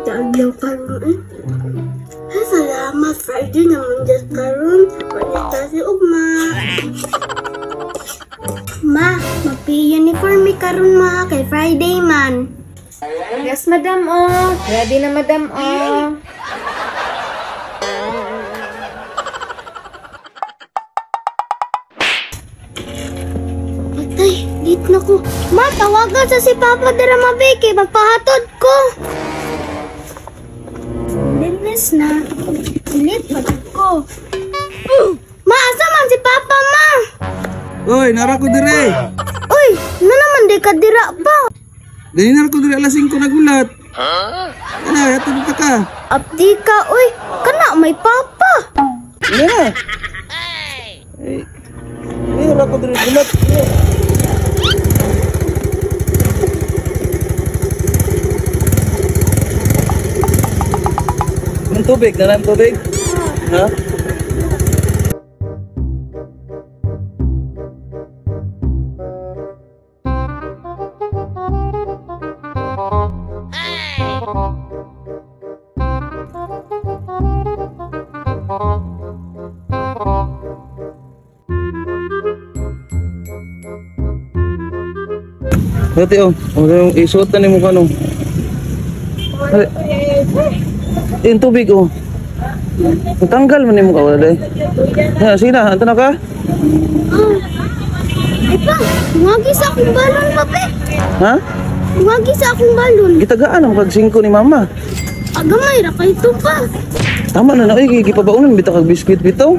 Taglaw karon. Salamat, Friday naman dyan karon. Panita si Ugma. Ma, magpi-uniform karon ma kay Friday man. Yes, madam, oh. Ready na, madam, oh. Patay, late na ko. Ma, tawagan sa si Papa dara mabeke, magpahatod ko. Linis na. Late pa ko. Ma, asa man si Papa, ma? Oy, nara ko dire. Uy, na naman di ka dira pa. Dali nara ko dire alas 5 nagulat. Ano, hatod ta ka. Abdi ka, uy. Kana, may Papa. Ano na? Eh, nara ko dire gulat. Ng tubig, na ng tubig? Ha? Dati oh, yung isuotan ni mo kano. Yung tubig oh. Tanggal man ni mo ka wala. Ha, sige na, anto na ka? Ay pa, umagi sa akong balon, pape. Ha? Umagi sa akong balon. Gitagaan ang kag 5 ni mama. Agamay, ra kay ito pa. Tama na na, oy, gipabaunan bitaw kag biskwit bitaw.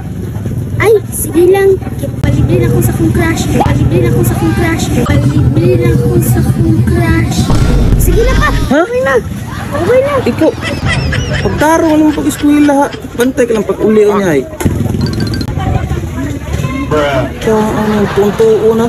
Ay, sige lang. Palibrin ako sa akong crush. Palibrin ako sa akong crush. Palibrin ako sa akong crush. Sige na pa. Ha? Okay na. Okay na. Ikaw, pagtaro mo naman pag-eskwela, bantay ka lang pag-uli o niya eh. Ikaw, ano, punto una.